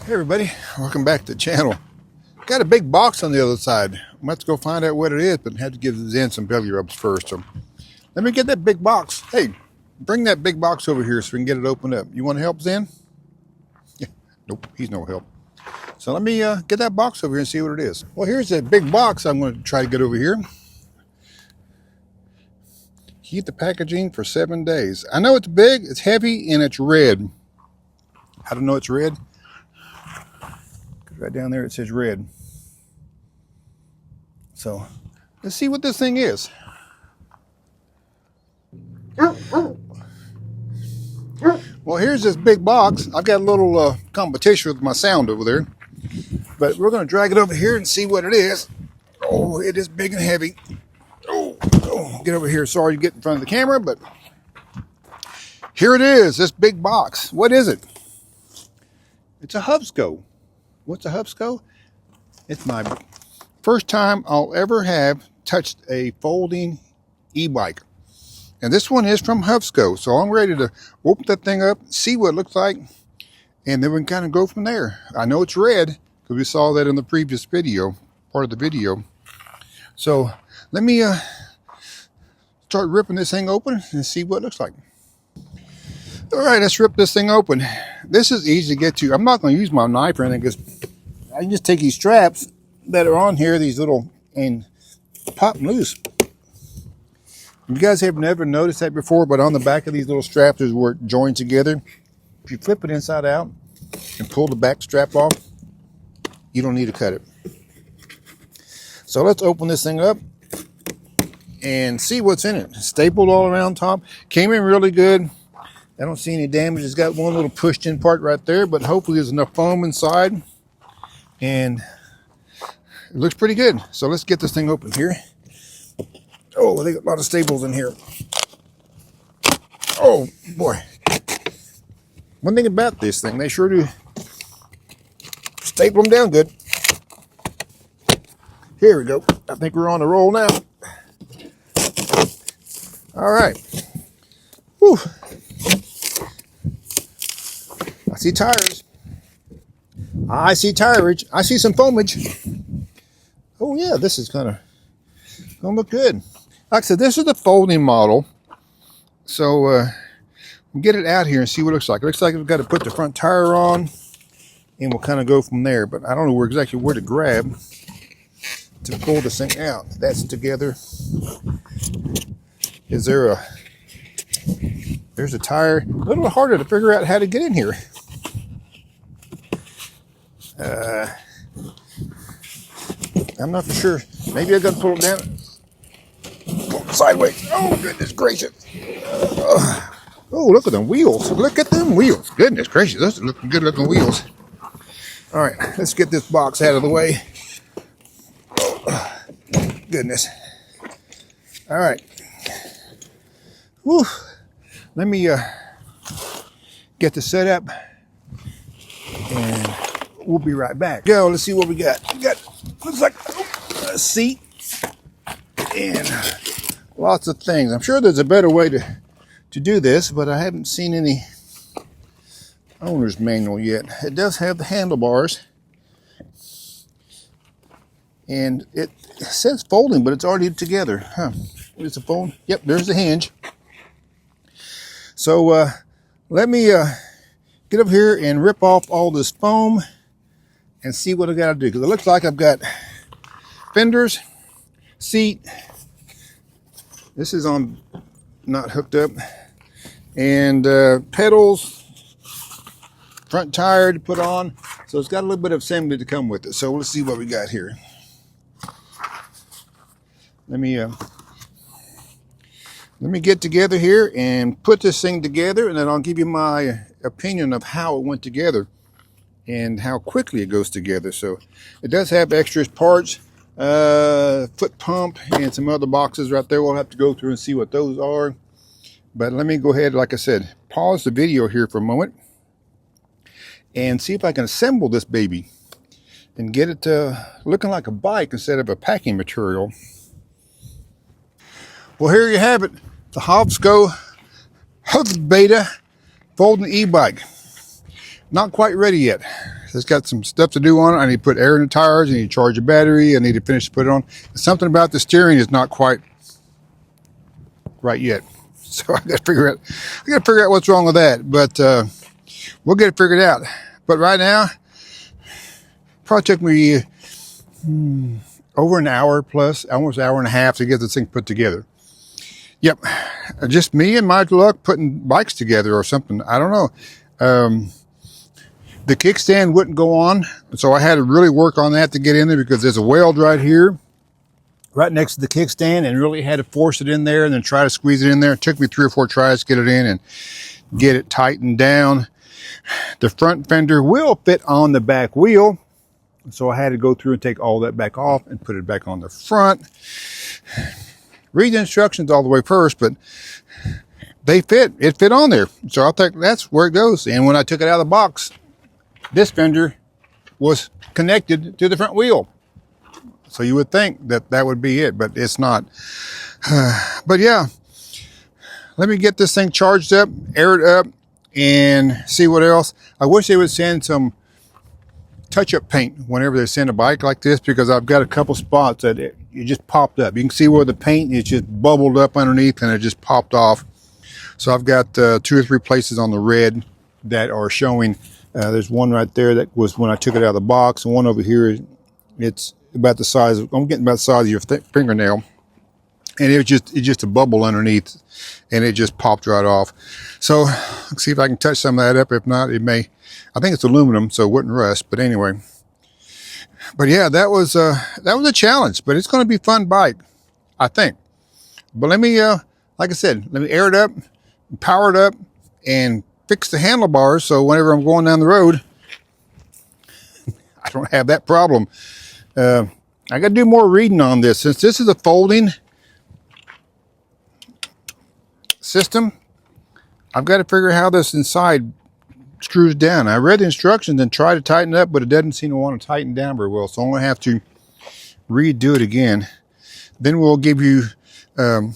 Hey everybody, welcome back to the channel. Got a big box on the other side. I'm about to go find out what it is, but I have to give Zen some belly rubs first. So let me get that big box. Hey, bring that big box over here so we can get it opened up. You want to help, Zen? Yeah, nope, he's no help. So let me get that box over here and see what it is. Well, here's that big box I'm going to try to get over here. Keep the packaging for 7 days. I know it's big, it's heavy, and it's red. How do I know it's red? Right down there it says red. So let's see what this thing is. Well, here's this big box. I've got a little competition with my sound over there, but we're going to drag it over here and see what it is. Oh, it is big and heavy. Oh, get over here. Sorry to get in front of the camera, but here it is, this big box. What is it? It's a Hovsco. What's a Hovsco? It's my first time I'll ever have touched a folding e-bike. And this one is from Hovsco. So I'm ready to open that thing up, see what it looks like, and then we can kind of go from there. I know it's red because we saw that in the previous video, part of the video. So let me start ripping this thing open and see what it looks like. All right, let's rip this thing open. This is easy to get to. I'm not going to use my knife or anything because I can just take these straps that are on here, these little, and pop them loose. You guys have never noticed that before, but on the back of these little straps is where it joins together. If you flip it inside out and pull the back strap off, you don't need to cut it. So let's open this thing up and see what's in it. Stapled all around top. Came in really good. I don't see any damage. It's got one little pushed in part right there, but hopefully there's enough foam inside. And it looks pretty good. So let's get this thing open here. Oh, they got a lot of staples in here. Oh, boy. One thing about this thing, they sure do staple them down good. Here we go. I think we're on the roll now. All right. Whew. I see tires. I see tireage. I see some foamage. Oh yeah, this is kind of gonna look good. Like I said, this is the folding model. So we'll get it out here and see what it looks like. It looks like we've got to put the front tire on, and we'll kind of go from there. But I don't know exactly where to grab to pull this thing out. That's together. Is there a? There's a tire. A little harder to figure out how to get in here. I'm not for sure. Maybe I got to pull it down. Pull it sideways. Oh, goodness gracious. Oh, look at them wheels. Look at them wheels. Goodness gracious. Those are looking good looking wheels. All right, let's get this box out of the way. Oh, goodness. All right. Whew. Let me get this set up and we'll be right back. Go, let's see what we got. We got, looks like a seat and lots of things. I'm sure there's a better way to do this, but I haven't seen any owner's manual yet. It does have the handlebars. And it says folding, but it's already together. Huh. Where's the fold? Yep, there's the hinge. So let me get up here and rip off all this foam and see what I got to do. Because it looks like I've got fenders, seat. This is on not hooked up. And pedals, front tire to put on. So it's got a little bit of assembly to come with it. So let's see what we got here. Let me get together here and put this thing together, and then I'll give you my opinion of how it went together and how quickly it goes together. So it does have extra parts, foot pump, and some other boxes right there. We'll have to go through and see what those are. But let me go ahead, like I said, pause the video here for a moment and see if I can assemble this baby and get it looking like a bike instead of a packing material. Well, here you have it, the Hovsco HovBeta Folding Ebike. Not quite ready yet. It's got some stuff to do on it. I need to put air in the tires. I need to charge the battery. I need to finish to put it on. Something about the steering is not quite right yet. So I got to figure out what's wrong with that. But we'll get it figured out. But right now, probably took me over an hour plus, almost an hour and a half to get this thing put together. Yep, just me and my luck putting bikes together or something. I don't know. The kickstand wouldn't go on, so I had to really work on that to get in there because there's a weld right here, right next to the kickstand, and really had to force it in there and then try to squeeze it in there. It took me 3 or 4 tries to get it in and get it tightened down. The front fender will fit on the back wheel, so I had to go through and take all that back off and put it back on the front. Read the instructions all the way first, but they fit. It fit on there. So I think that's where it goes. And when I took it out of the box, this fender was connected to the front wheel. So you would think that that would be it, but it's not. But yeah, let me get this thing charged up, air it up, and see what else. I wish they would send some touch-up paint whenever they send a bike like this, because I've got a couple spots that it just popped up. You can see where the paint is just bubbled up underneath and it just popped off. So I've got 2 or 3 places on the red that are showing. There's one right there that was when I took it out of the box, and one over here, it's about the size of, I'm getting about the size of your fingernail, and it was just a bubble underneath, and it just popped right off. So let's see if I can touch some of that up. If not, it may. I think it's aluminum, so it wouldn't rust. But anyway, but yeah, that was a challenge. But it's going to be a fun bike, I think. But let me, like I said, let me air it up, power it up, and fix the handlebars. So whenever I'm going down the road, I don't have that problem. I got to do more reading on this, since this is a folding system. I've got to figure out how this inside screws down. I read the instructions and tried to tighten it up, but it doesn't seem to want to tighten down very well. So I'm going to have to redo it again. Then we'll give you a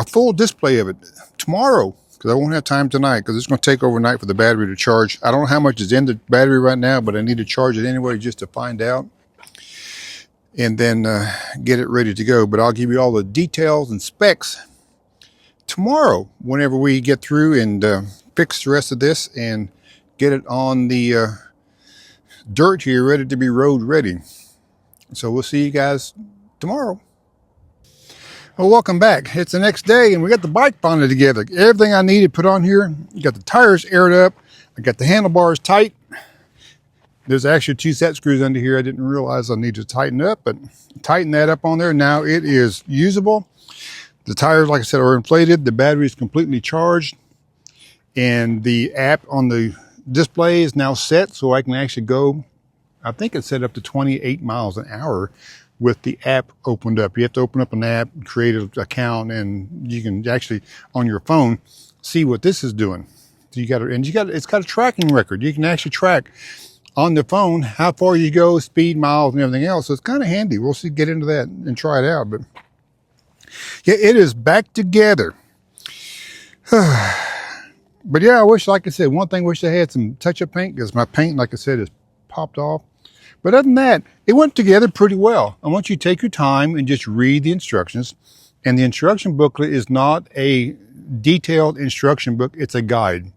full display of it tomorrow, because I won't have time tonight, because it's going to take overnight for the battery to charge. I don't know how much is in the battery right now, but I need to charge it anyway just to find out, and then get it ready to go. But I'll give you all the details and specs tomorrow whenever we get through and fix the rest of this and get it on the dirt here, ready to be road ready. So we'll see you guys tomorrow. Well, welcome back. It's the next day, and we got the bike bonded together. Everything I needed put on here. You got the tires aired up. I got the handlebars tight. There's actually 2 set screws under here. I didn't realize I needed to tighten up, but tighten that up on there. Now it is usable. The tires, like I said, are inflated. The battery is completely charged, and the app on the display is now set, so I can actually go, I think it's set up to 28 miles an hour with the app opened up. You have to open up an app, create an account, and you can actually on your phone see what this is doing. So it's got a tracking record. You can actually track on the phone how far you go, speed, miles, and everything else. So it's kind of handy. We'll see, get into that and try it out. But yeah, it is back together. But yeah, I wish, like I said, one thing, wish I had some touch-up paint, because my paint, like I said, is popped off. But other than that, it went together pretty well. I want you to take your time and just read the instructions. And the instruction booklet is not a detailed instruction book. It's a guide.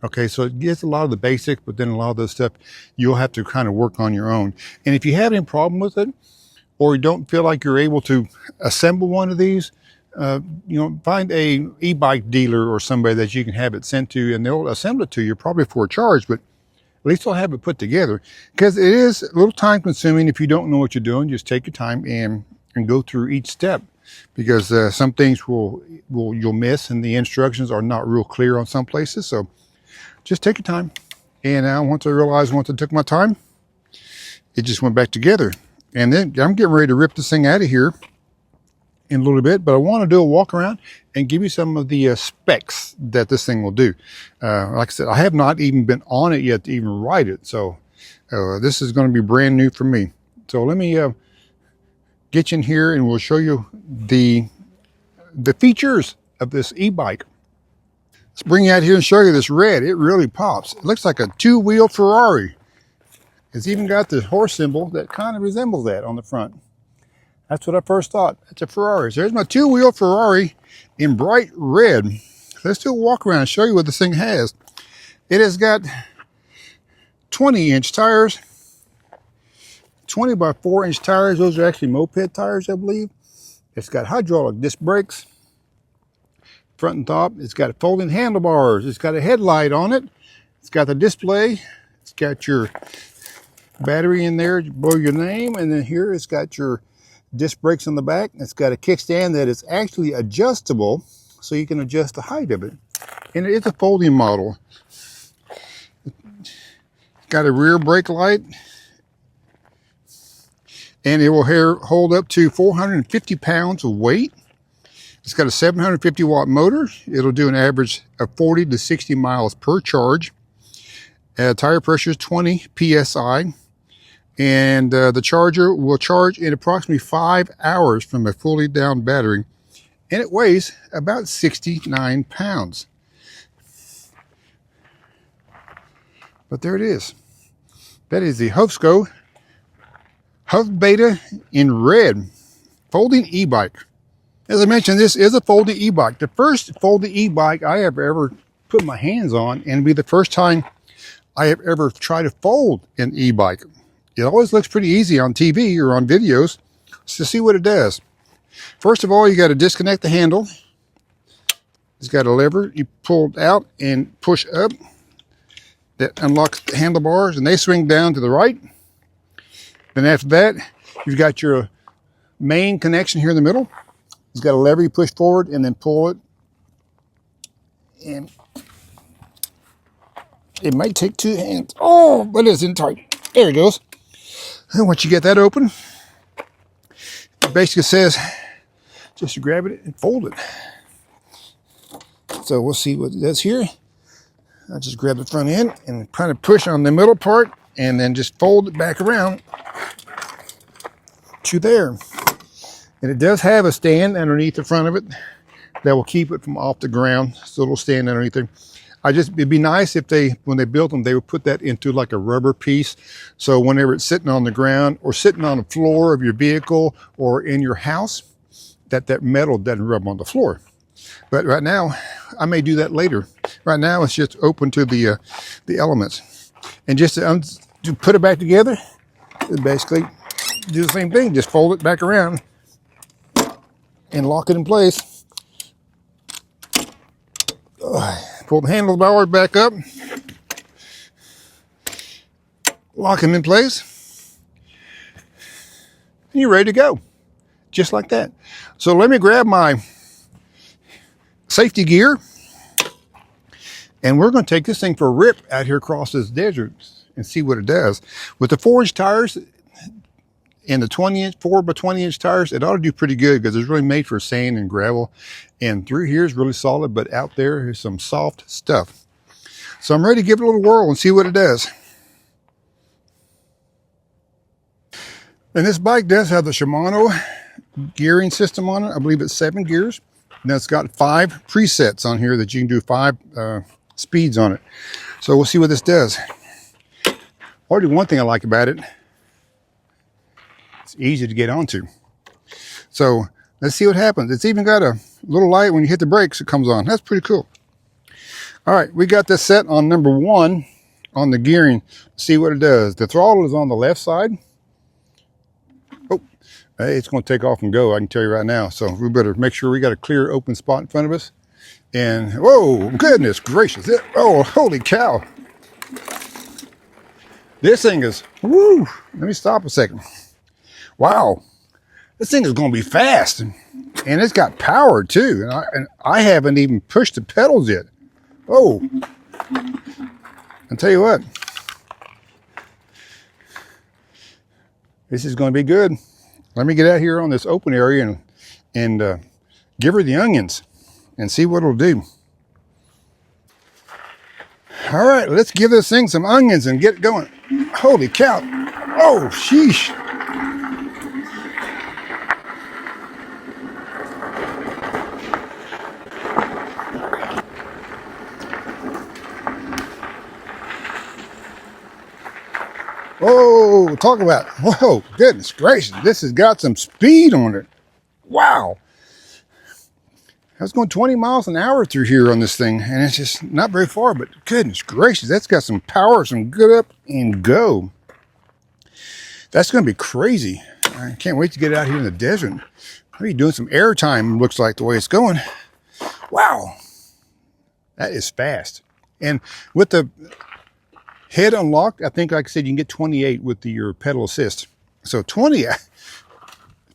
Okay, so it gets a lot of the basics, but then a lot of the stuff you'll have to kind of work on your own. And if you have any problem with it, or you don't feel like you're able to assemble one of these, find a e-bike dealer or somebody that you can have it sent to, and they'll assemble it to you, probably for a charge, but at least they'll have it put together, because it is a little time consuming. If you don't know what you're doing, just take your time and go through each step, because some things you'll miss, and the instructions are not real clear on some places. So just take your time. And now once I took my time, it just went back together. And then I'm getting ready to rip this thing out of here in a little bit, but I want to do a walk around and give you some of the specs that this thing will do. Like I said, I have not even been on it yet to even ride it, so this is going to be brand new for me. So let me get you in here, and we'll show you the features of this e-bike. Let's bring you out here and show you this red. It really pops. It looks like a 2-wheel Ferrari. It's even got the horse symbol that kind of resembles that on the front. That's what I first thought. It's a Ferrari. So there's my two-wheel Ferrari in bright red. Let's do a walk around and show you what this thing has. It has got 20-inch tires, 20 by 4-inch tires. Those are actually moped tires, I believe. It's got hydraulic disc brakes, front and top. It's got folding handlebars. It's got a headlight on it. It's got the display. It's got your battery in there below your name. And then here it's got your disc brakes on the back. It's got a kickstand that is actually adjustable, so you can adjust the height of it. And it is a folding model. It's got a rear brake light. And it will hold up to 450 pounds of weight. It's got a 750 watt motor. It'll do an average of 40 to 60 miles per charge. Tire pressure is 20 psi. And the charger will charge in approximately 5 hours from a fully down battery. And it weighs about 69 pounds. But there it is. That is the Hovsco HovBeta in red folding e-bike. As I mentioned, this is a folding e-bike. The first folding e-bike I have ever put my hands on, and it'll be the first time I have ever tried to fold an e-bike. It always looks pretty easy on TV or on videos to see what it does. First of all, you got to disconnect the handle. It's got a lever you pull it out and push up. That unlocks the handlebars, and they swing down to the right. Then after that, you've got your main connection here in the middle. It's got a lever you push forward and then pull it. And it might take two hands. Oh, but it's in tight. There it goes. And once you get that open, it basically says just grab it and fold it. So we'll see what it does here. I'll just grab the front end and kind of push on the middle part and then just fold it back around to there. And it does have a stand underneath the front of it that will keep it from off the ground. So it'll stand underneath there. It'd be nice if when they built them, they would put that into like a rubber piece. So whenever it's sitting on the ground or sitting on the floor of your vehicle or in your house, that metal doesn't rub on the floor. But right now, I may do that later. Right now, it's just open to the elements. And just to put it back together, basically do the same thing. Just fold it back around and lock it in place. Pull the handlebar back up. Lock them in place. And you're ready to go. Just like that. So let me grab my safety gear. And we're going to take this thing for a rip out here across this desert and see what it does. With the 4-inch tires and the 20-inch, 4 by 20-inch tires, it ought to do pretty good because it's really made for sand and gravel. And through here is really solid, but out there is some soft stuff. So I'm ready to give it a little whirl and see what it does. And this bike does have the Shimano gearing system on it. I believe it's 7 gears. And it's got 5 presets on here that you can do 5 speeds on it. So we'll see what this does. Already one thing I like about it, it's easy to get onto. So let's see what happens. It's even got a little light when you hit the brakes, it comes on. That's pretty cool. All right, we got this set on number 1 on the gearing. Let's see what it does. The throttle is on the left side. Oh, hey, it's going to take off and go, I can tell you right now. So we better make sure we got a clear open spot in front of us. And whoa, goodness gracious. Oh, holy cow. This thing is, woo. Let me stop a second. Wow. This thing is going to be fast. And it's got power too. And I haven't even pushed the pedals yet. Oh. I'll tell you what. This is going to be good. Let me get out here on this open area and give her the onions and see what it'll do. All right, let's give this thing some onions and get it going. Holy cow. Oh, sheesh. Oh, talk about, whoa, goodness gracious. This has got some speed on it. Wow. I was going 20 miles an hour through here on this thing, and it's just not very far, but goodness gracious, that's got some power, some good up and go. That's going to be crazy. I can't wait to get out here in the desert. Maybe doing some air time, looks like the way it's going. Wow. That is fast. And with the head unlocked, I think, like I said, you can get 28 with your pedal assist. So 20,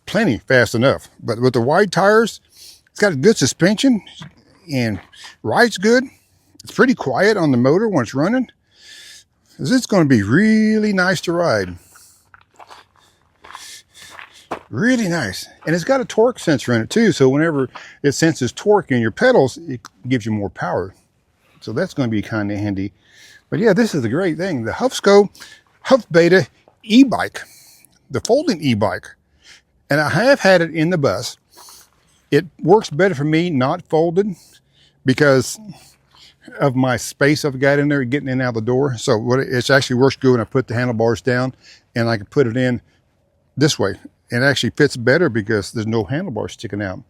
plenty fast enough. But with the wide tires, it's got a good suspension and rides good. It's pretty quiet on the motor when it's running. It's going to be really nice to ride. Really nice. And it's got a torque sensor in it too, so whenever it senses torque in your pedals, it gives you more power. So that's going to be kind of handy. But yeah, this is a great thing. The Hovsco HovBeta Ebike, the folding e-bike. And I have had it in the bus. It works better for me not folded because of my space I've got in there getting in and out the door. So what it actually works good when I put the handlebars down and I can put it in this way. It actually fits better because there's no handlebars sticking out.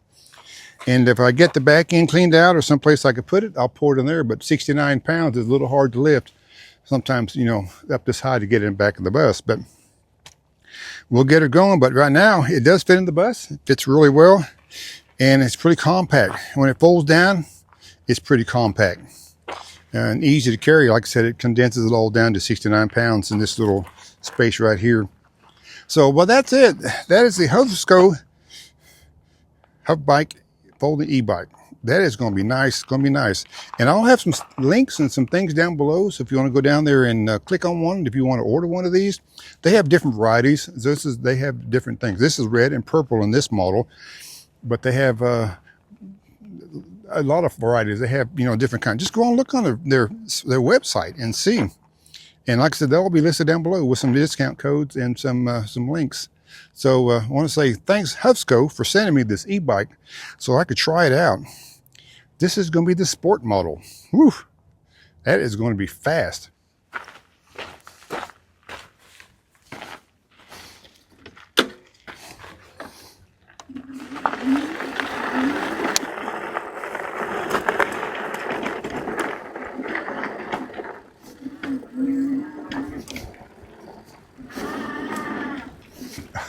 And if I get the back end cleaned out or someplace I could put it, I'll pour it in there. But 69 pounds is a little hard to lift. Sometimes, you know, up this high to get it back in the bus. But we'll get her going. But right now, it does fit in the bus. It fits really well. And it's pretty compact. When it folds down, it's pretty compact. And easy to carry. Like I said, it condenses it all down to 69 pounds in this little space right here. So, well, that's it. That is the Hovsco HovBike Folding E-Bike. That is going to be nice. It's going to be nice. And I'll have some links and some things down below. So if you want to go down there and click on one, if you want to order one of these, they have different varieties. They have different things. This is red and purple in this model, but they have a lot of varieties. They have, you know, different kinds. Just go and look on their website and see. And like I said, they'll all be listed down below with some discount codes and some links. So I want to say thanks, Hovsco, for sending me this e-bike so I could try it out. This is going to be the sport model. Whew, that is going to be fast.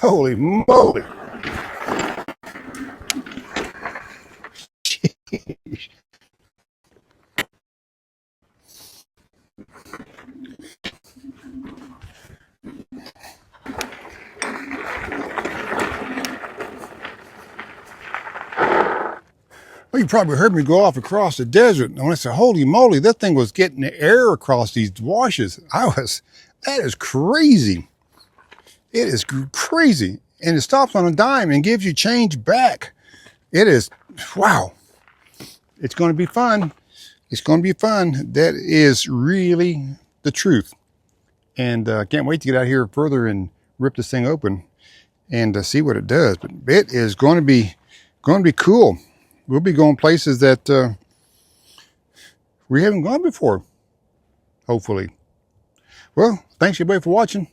Holy moly. Well, you probably heard me go off across the desert. And when I said, holy moly, that thing was getting the air across these washes. That is crazy. It is crazy. And it stops on a dime and gives you change back. It is, wow. It's going to be fun. It's going to be fun. That is really the truth. And I can't wait to get out here further and rip this thing open and see what it does. But it is going to be cool. We'll be going places that we haven't gone before, hopefully. Well, thanks everybody for watching.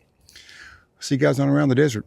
See you guys on Around the Desert.